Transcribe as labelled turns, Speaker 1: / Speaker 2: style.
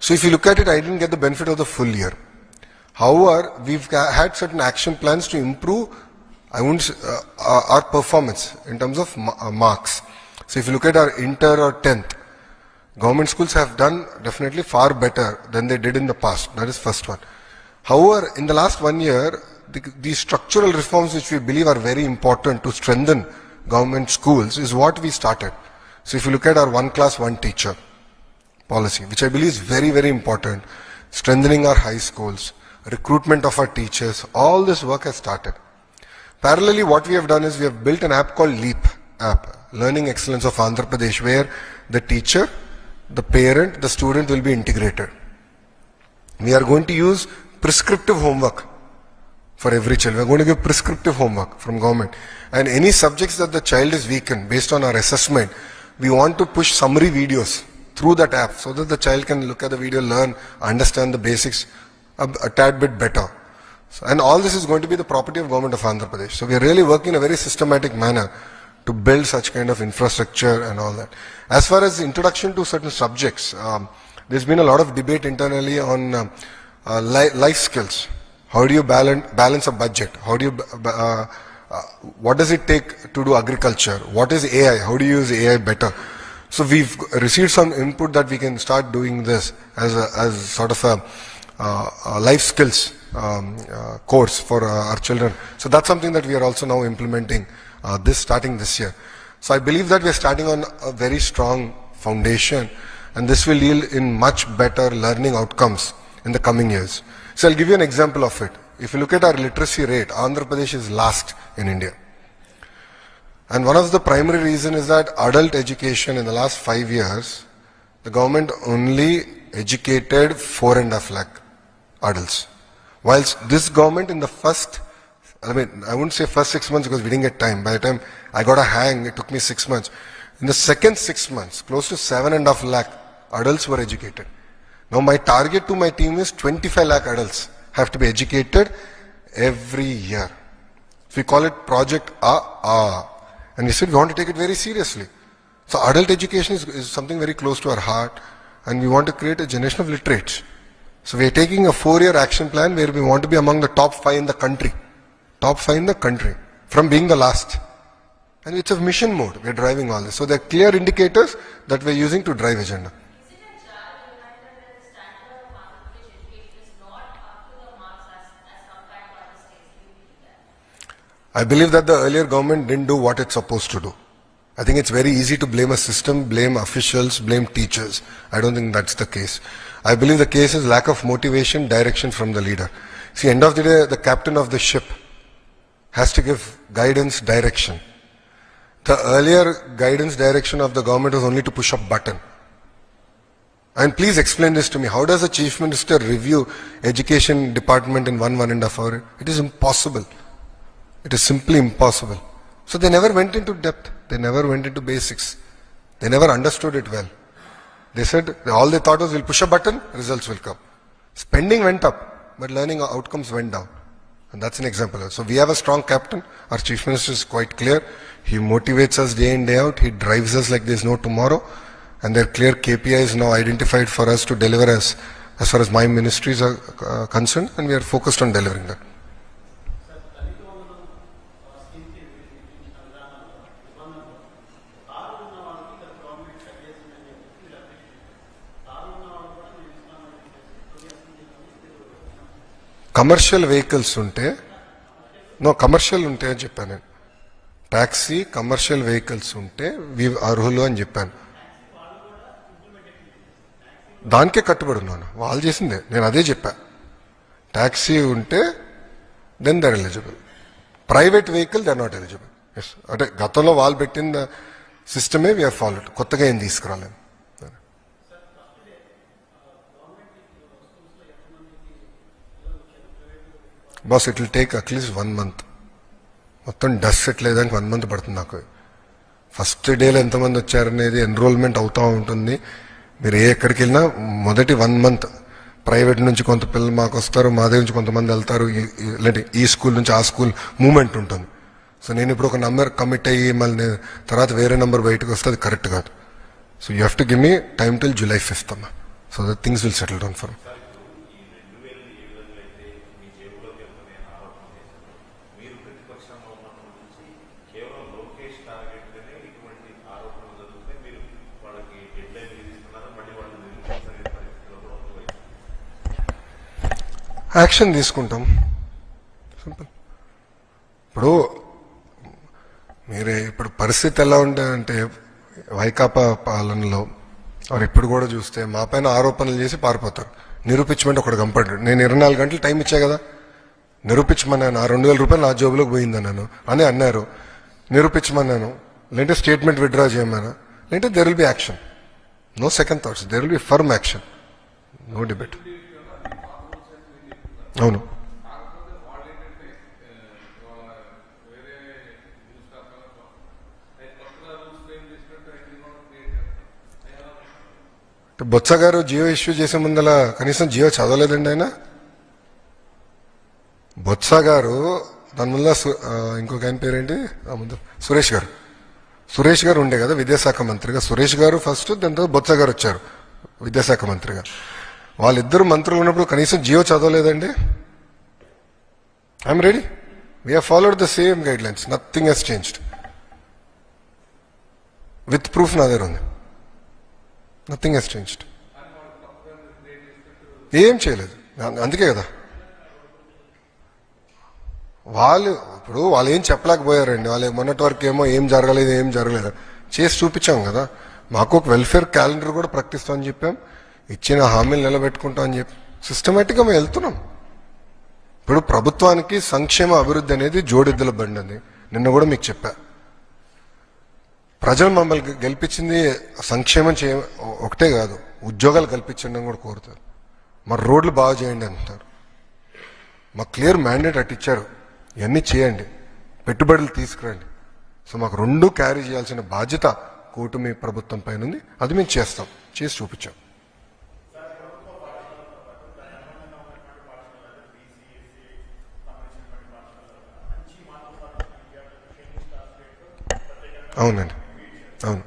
Speaker 1: So if you look at it, I didn't get the benefit of the full year. However, we've had certain action plans to improve, our performance in terms of marks. So if you look at our inter or 10th, government schools have done definitely far better than they did in the past. That is first one. However, in the last 1 year, the structural reforms which we believe are very important to strengthen government schools is what we started. So if you look at our one class, one teacher policy, which I believe is very, very important, strengthening our high schools, recruitment of our teachers, all this work has started. Parallelly, what we have done is we have built an app called LEAP app, Learning Excellence of Andhra Pradesh, where the teacher, the parent, the student will be integrated. We are going to use prescriptive homework for every child. We are going to give prescriptive homework from government. And any subjects that the child is weak in, based on our assessment, we want to push summary videos through that app so that the child can look at the video, learn, understand the basics a tad bit better. So, and all this is going to be the property of government of Andhra Pradesh. So we are really working in a very systematic manner to build such kind of infrastructure and all that. As far as the introduction to certain subjects, there's been a lot of debate internally on life skills. How do you balance a budget? How do you, what does it take to do agriculture? What is AI? How do you use AI better? So we've received some input that we can start doing this as sort of a life skills course for our children. So that's something that we are also now implementing starting this year. So I believe that we are starting on a very strong foundation, and this will yield in much better learning outcomes in the coming years. So I'll give you an example of it. If you look at our literacy rate, Andhra Pradesh is last in India. And one of the primary reasons is that adult education in the last 5 years, the government only educated 4.5 lakh adults. Whilst this government in the first, I wouldn't say first 6 months because we didn't get time. By the time I got a hang, it took me 6 months. In the second 6 months, close to 7.5 lakh adults were educated. Now my target to my team is 25 lakh adults have to be educated every year. So we call it Project And we said we want to take it very seriously. So adult education is something very close to our heart, and we want to create a generation of literates. So we are taking a 4-year action plan where we want to be among the top 5 in the country. Top 5 in the country, from being the last. And it's a mission mode, we are driving all this. So there are clear indicators that we are using to drive agenda. I believe that the earlier government didn't do what it's supposed to do. I think it's very easy to blame a system, blame officials, blame teachers. I don't think that's the case. I believe the case is lack of motivation, direction from the leader. See, end of the day, the captain of the ship has to give guidance, direction. The earlier guidance, direction of the government was only to push a button. And please explain this to me. How does a chief minister review education department in 1.5 hours? It is impossible. It is simply impossible. So they never went into depth. They never went into basics. They never understood it well. They said, all they thought was, we'll push a button, results will come. Spending went up, but learning outcomes went down. And that's an example. So we have a strong captain. Our chief minister is quite clear. He motivates us day in, day out. He drives us like there's no tomorrow. And there are clear KPIs now identified for us to deliver as far as my ministries are concerned. And we are focused on delivering that. Commercial vehicles ఉంటే commercial ఉంటే అని చెప్పాను నేను. Taxi commercial vehicles ఉంటే అర్హులు అని చెప్పాను. దానికే కట్టుబడి ఉన్నాను. వాళ్ళు చేసిందే, నేను అదే చెప్పా. ట్యాక్సీ ఉంటే then they're eligible. Private vehicle they are not eligible. Yes, అంటే గతంలో వాళ్ళు పెట్టిన సిస్టమే వీఆర్ ఫాలోడ్. కొత్తగా ఏం తీసుకురాలేదు. Boss, it will take at least 1 month. మొత్తం డస్ట్ సెటిల్ అయ్యేదానికి 1 month పడుతుంది నాకు. ఫస్ట్ డేలో ఎంతమంది వచ్చారనేది ఎన్రోల్మెంట్ అవుతూ ఉంటుంది. మీరు ఎక్కడికి వెళ్ళినా మొదటి 1 month ప్రైవేట్ నుంచి కొంత పిల్లలు మాకు వస్తారు, మా దగ్గర నుంచి కొంతమంది వెళ్తారు, లేదంటే ఈ స్కూల్ నుంచి ఆ స్కూల్ మూమెంట్ ఉంటుంది. సో నేను ఇప్పుడు ఒక నంబర్ కమిట్ అయ్యి మళ్ళీ తర్వాత వేరే నెంబర్ బయటకు వస్తే అది కరెక్ట్ కాదు. So you have to give me time till July 5th అమ్మా. So that things will settle down for action తీసుకుంటాం. సింపుల్. ఇప్పుడు మీరే ఇప్పుడు పరిస్థితి ఎలా ఉంటుందంటే వైకాపా పాలనలో వారు ఇప్పుడు కూడా చూస్తే మా పైన ఆరోపణలు చేసి పారిపోతారు. నిరూపించమంటే ఒకడు కంపడ్డాడు. నేను 24 గంటలు టైం ఇచ్చా కదా, నిరూపించమన్నాను. ఆ 2000 రూపాయలు నా జోబులోకి పోయిందన్నాను అని అన్నారు. నిరూపించమన్నాను, లేదంటే స్టేట్మెంట్ విత్డ్రా చేయమన్నా, లేదంటే there will be action. No second thoughts, there will be firm action, no debate. అవును. బొత్స గారు జియో ఇష్యూ చేసే ముందల కనీసం జియో చదవలేదండి ఆయన. బొత్స గారు దాని ముందు ఇంకొక ఆయన పేరేంటి ముందు సురేష్ గారు ఉండే కదా విద్యాశాఖ మంత్రిగా. సురేష్ గారు ఫస్ట్, దాని తర్వాత బొత్స గారు వచ్చారు విద్యాశాఖ మంత్రిగా. వాళ్ళిద్దరు మంత్రులు ఉన్నప్పుడు కనీసం జియో చదవలేదండి. I'm ready, we have followed the same guidelines, nothing has changed. With proof నా దగ్గర ఉంది. Nothing has changed. ఏం చేయలేదు. అందుకే కదా వాళ్ళు ఏం చెప్పలేకపోయారండి. వాళ్ళు మొన్నటి వరకు ఏమో ఏం జరగలేదు చేసి చూపించాం కదా. మాకు ఒక వెల్ఫేర్ క్యాలెండర్ కూడా ప్రకటిస్తామని చెప్పాం, ఇచ్చిన హామీలు నిలబెట్టుకుంటాం అని చెప్పి సిస్టమేటిక్గా మేము వెళ్తున్నాం. ఇప్పుడు ప్రభుత్వానికి సంక్షేమ అభివృద్ధి అనేది జోడెద్దుల బండి అని నిన్న కూడా మీకు చెప్పా. ప్రజలు మమ్మల్ని గెలిపించింది సంక్షేమం ఒకటే కాదు, ఉద్యోగాలు కల్పించండి కూడా కోరుతారు. మరి రోడ్లు బాగా చేయండి అంటారు. మాకు క్లియర్ మ్యాండేట్ అటు ఇచ్చారు, ఇవన్నీ చేయండి, పెట్టుబడులు తీసుకురండి. సో మాకు రెండు క్యారీ చేయాల్సిన బాధ్యత కూటమి ప్రభుత్వం పైన ఉంది. అది మేము చేస్తాం, చేసి చూపించాం. అవునండి, అవును.